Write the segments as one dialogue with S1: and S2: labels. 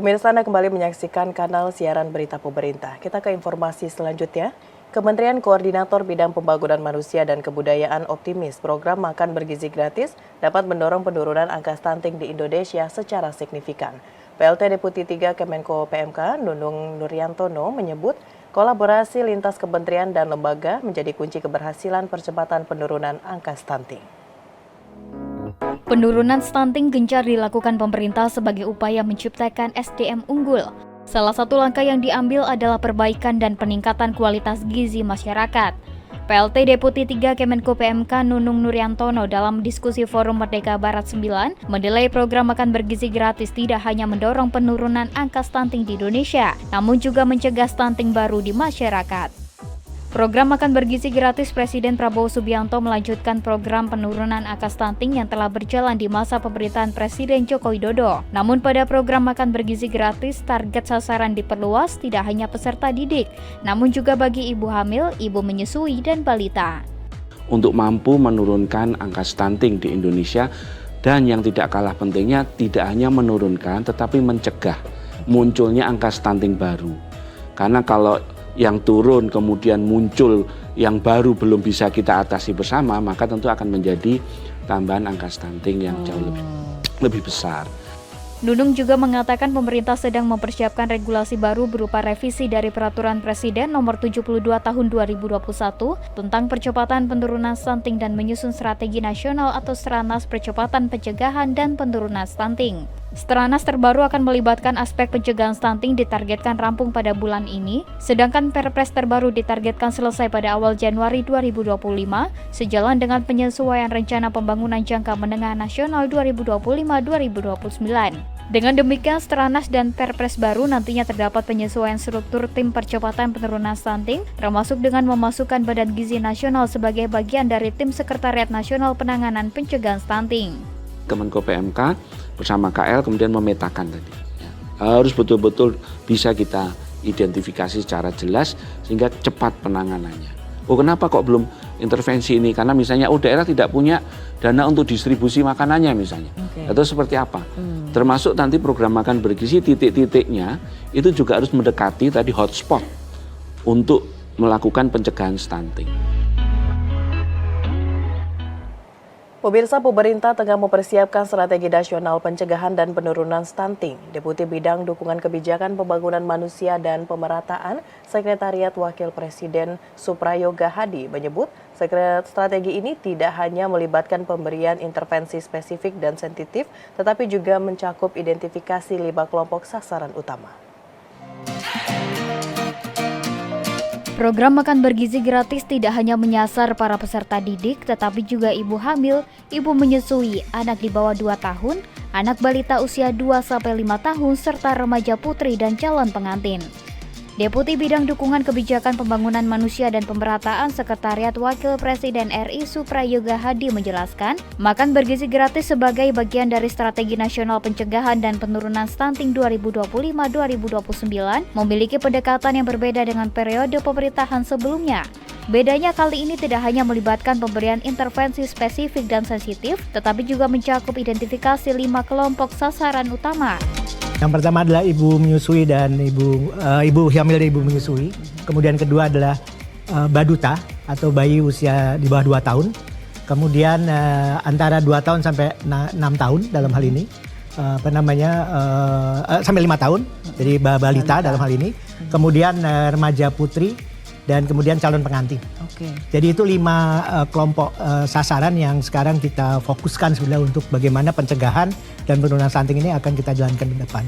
S1: Pemirsa, Anda kembali menyaksikan kanal siaran berita pemerintah. Kita ke informasi selanjutnya. Kementerian Koordinator Bidang Pembangunan Manusia dan Kebudayaan optimis program makan bergizi gratis dapat mendorong penurunan angka stunting di Indonesia secara signifikan. PLT Deputi 3 Kemenko PMK, Nunung Nuryantono, menyebut kolaborasi lintas kementerian dan lembaga menjadi kunci keberhasilan percepatan penurunan angka stunting.
S2: Penurunan stunting gencar dilakukan pemerintah sebagai upaya menciptakan SDM unggul. Salah satu langkah yang diambil adalah perbaikan dan peningkatan kualitas gizi masyarakat. PLT Deputi 3 Kemenko PMK Nunung Nuryantono dalam diskusi Forum Merdeka Barat 9 menilai program makan bergizi gratis tidak hanya mendorong penurunan angka stunting di Indonesia, namun juga mencegah stunting baru di masyarakat. Program makan bergizi gratis Presiden Prabowo Subianto melanjutkan program penurunan angka stunting yang telah berjalan di masa pemerintahan Presiden Joko Widodo. Namun pada program makan bergizi gratis, target sasaran diperluas tidak hanya peserta didik, namun juga bagi ibu hamil, ibu menyusui, dan balita.
S3: Untuk mampu menurunkan angka stunting di Indonesia, dan yang tidak kalah pentingnya tidak hanya menurunkan tetapi mencegah munculnya angka stunting baru. Karena kalau yang turun kemudian muncul yang baru belum bisa kita atasi bersama, maka tentu akan menjadi tambahan angka stunting yang jauh lebih besar.
S2: Nunung juga mengatakan pemerintah sedang mempersiapkan regulasi baru berupa revisi dari Peraturan Presiden Nomor 72 Tahun 2021 tentang percepatan penurunan stunting dan menyusun strategi nasional atau Stranas Percepatan Pencegahan dan Penurunan Stunting. Stranas terbaru akan melibatkan aspek pencegahan stunting ditargetkan rampung pada bulan ini, sedangkan Perpres terbaru ditargetkan selesai pada awal Januari 2025, sejalan dengan penyesuaian Rencana Pembangunan Jangka Menengah Nasional 2025-2029. Dengan demikian, Stranas dan Perpres baru nantinya terdapat penyesuaian struktur tim percepatan penurunan stunting, termasuk dengan memasukkan Badan Gizi Nasional sebagai bagian dari tim Sekretariat Nasional Penanganan Pencegahan Stunting.
S3: Kemenko PMK bersama KL kemudian memetakan tadi. Harus betul-betul bisa kita identifikasi secara jelas sehingga cepat penanganannya. Kenapa kok belum intervensi ini? Karena misalnya daerah tidak punya dana untuk distribusi makanannya misalnya. Atau seperti apa? Termasuk nanti program makan bergizi titik-titiknya itu juga harus mendekati tadi hotspot untuk melakukan pencegahan stunting.
S1: Pemirsa, pemerintah tengah mempersiapkan strategi nasional pencegahan dan penurunan stunting. Deputi Bidang Dukungan Kebijakan Pembangunan Manusia dan Pemerataan, Sekretariat Wakil Presiden Suprayoga Hadi menyebut strategi ini tidak hanya melibatkan pemberian intervensi spesifik dan sensitif, tetapi juga mencakup identifikasi 5 kelompok sasaran utama.
S2: Program makan bergizi gratis tidak hanya menyasar para peserta didik, tetapi juga ibu hamil, ibu menyusui, anak di bawah 2 tahun, anak balita usia 2-5 tahun, serta remaja putri dan calon pengantin. Deputi Bidang Dukungan Kebijakan Pembangunan Manusia dan Pemerataan Sekretariat Wakil Presiden RI Suprayoga Hadi menjelaskan, makan bergizi gratis sebagai bagian dari Strategi Nasional Pencegahan dan Penurunan Stunting 2025-2029 memiliki pendekatan yang berbeda dengan periode pemerintahan sebelumnya. Bedanya kali ini tidak hanya melibatkan pemberian intervensi spesifik dan sensitif, tetapi juga mencakup identifikasi 5 kelompok sasaran utama.
S4: Yang pertama adalah ibu menyusui dan ibu hamil dan ibu menyusui. Kemudian kedua adalah baduta atau bayi usia di bawah 2 tahun. Kemudian antara 2 tahun sampai 6 tahun dalam hal ini. Sampai 5 tahun. Jadi balita dalam hal ini. Kemudian remaja putri dan kemudian calon pengantin. Jadi itu 5 kelompok sasaran yang sekarang kita fokuskan sebenarnya untuk bagaimana pencegahan dan penurunan stunting ini akan kita jalankan ke depan.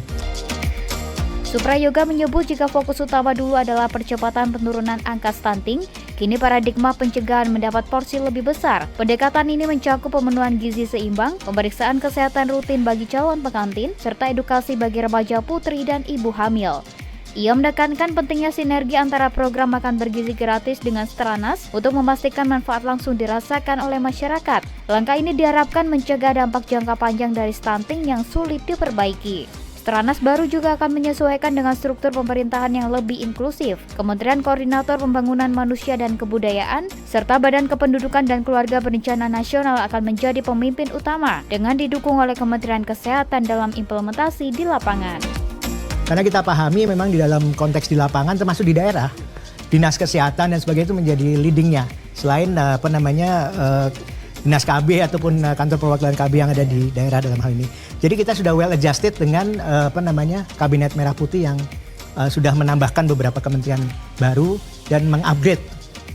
S2: Suprayoga menyebut jika fokus utama dulu adalah percepatan penurunan angka stunting, kini paradigma pencegahan mendapat porsi lebih besar. Pendekatan ini mencakup pemenuhan gizi seimbang, pemeriksaan kesehatan rutin bagi calon pengantin, serta edukasi bagi remaja putri dan ibu hamil. Ia menekankan pentingnya sinergi antara program makan bergizi gratis dengan Stranas untuk memastikan manfaat langsung dirasakan oleh masyarakat. Langkah ini diharapkan mencegah dampak jangka panjang dari stunting yang sulit diperbaiki. Stranas baru juga akan menyesuaikan dengan struktur pemerintahan yang lebih inklusif. Kementerian Koordinator Pembangunan Manusia dan Kebudayaan, serta Badan Kependudukan dan Keluarga Berencana Nasional akan menjadi pemimpin utama dengan didukung oleh Kementerian Kesehatan dalam implementasi di lapangan.
S4: Karena kita pahami memang di dalam konteks di lapangan termasuk di daerah, dinas kesehatan dan sebagainya itu menjadi leadingnya. Selain dinas KB ataupun kantor perwakilan KB yang ada di daerah dalam hal ini. Jadi kita sudah well adjusted dengan Kabinet Merah Putih yang sudah menambahkan beberapa kementerian baru dan mengupgrade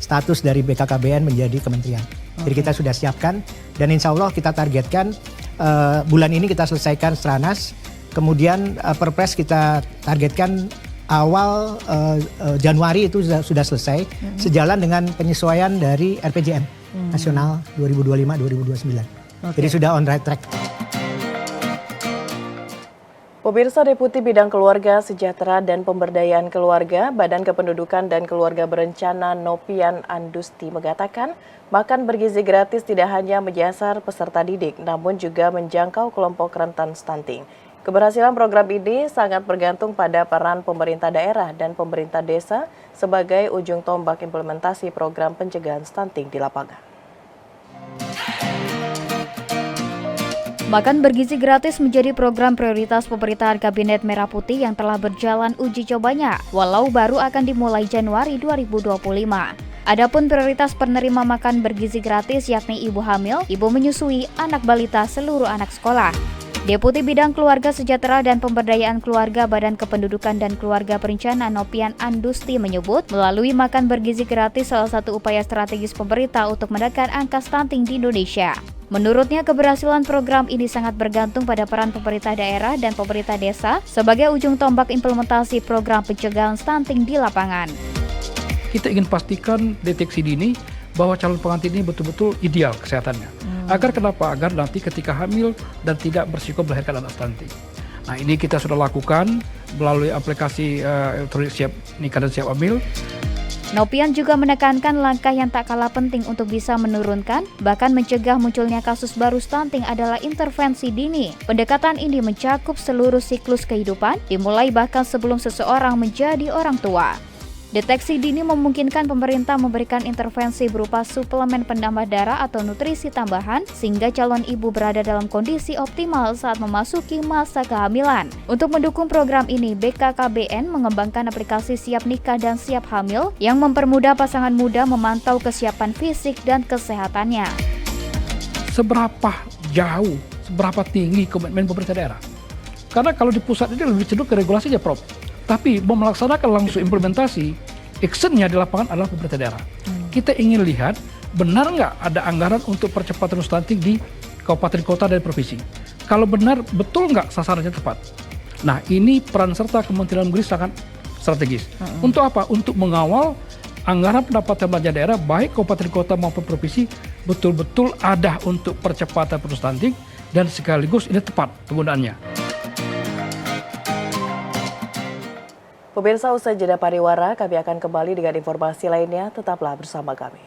S4: status dari BKKBN menjadi kementerian. Jadi kita sudah siapkan dan insya Allah kita targetkan bulan ini kita selesaikan Stranas, kemudian Perpres kita targetkan awal Januari itu sudah selesai, sejalan dengan penyesuaian dari RPJM Nasional 2025-2029. Jadi sudah on right track.
S1: Pemirsa, Deputi Bidang Keluarga, Sejahtera dan Pemberdayaan Keluarga, Badan Kependudukan dan Keluarga Berencana Nopian Andusti mengatakan, makan bergizi gratis tidak hanya menyasar peserta didik, namun juga menjangkau kelompok rentan stunting. Keberhasilan program ini sangat bergantung pada peran pemerintah daerah dan pemerintah desa sebagai ujung tombak implementasi program pencegahan stunting di lapangan.
S2: Makan bergizi gratis menjadi program prioritas pemerintahan Kabinet Merah Putih yang telah berjalan uji cobanya, walau baru akan dimulai Januari 2025. Adapun prioritas penerima makan bergizi gratis yakni ibu hamil, ibu menyusui, anak balita, seluruh anak sekolah. Deputi Bidang Keluarga Sejahtera dan Pemberdayaan Keluarga Badan Kependudukan dan Keluarga Berencana Nopian Andusti menyebut, melalui makan bergizi gratis salah satu upaya strategis pemerintah untuk menekan angka stunting di Indonesia. Menurutnya, keberhasilan program ini sangat bergantung pada peran pemerintah daerah dan pemerintah desa sebagai ujung tombak implementasi program pencegahan stunting di lapangan.
S5: Kita ingin pastikan deteksi dini bahwa calon pengantin ini betul-betul ideal kesehatannya. Agar kenapa? Agar nanti ketika hamil dan tidak berisiko melahirkan anak stunting. Nah, ini kita sudah lakukan melalui aplikasi elektronik siap nikah dan siap hamil.
S2: Nopian juga menekankan langkah yang tak kalah penting untuk bisa menurunkan, bahkan mencegah munculnya kasus baru stunting adalah intervensi dini. Pendekatan ini mencakup seluruh siklus kehidupan, dimulai bahkan sebelum seseorang menjadi orang tua. Deteksi dini memungkinkan pemerintah memberikan intervensi berupa suplemen penambah darah atau nutrisi tambahan sehingga calon ibu berada dalam kondisi optimal saat memasuki masa kehamilan. Untuk mendukung program ini, BKKBN mengembangkan aplikasi Siap Nikah dan Siap Hamil yang mempermudah pasangan muda memantau kesiapan fisik dan kesehatannya.
S5: Seberapa jauh, seberapa tinggi komitmen pemerintah daerah? Karena kalau di pusat ini lebih cenderung ke regulasi aja, Prof. Tapi mau melaksanakan langsung implementasi, actionnya di lapangan adalah pemerintah daerah. Kita ingin lihat benar nggak ada anggaran untuk percepatan stunting di kabupaten kota dan provinsi. Kalau benar, betul nggak sasarannya tepat. Nah, ini peran serta Kementerian Negeri sangat strategis. Untuk apa? Untuk mengawal anggaran pendapatan belanja daerah, baik kabupaten kota maupun provinsi, betul-betul ada untuk percepatan stunting dan sekaligus ini tepat penggunaannya.
S1: Pemirsa, usai jeda pariwara, kami akan kembali dengan informasi lainnya. Tetaplah bersama kami.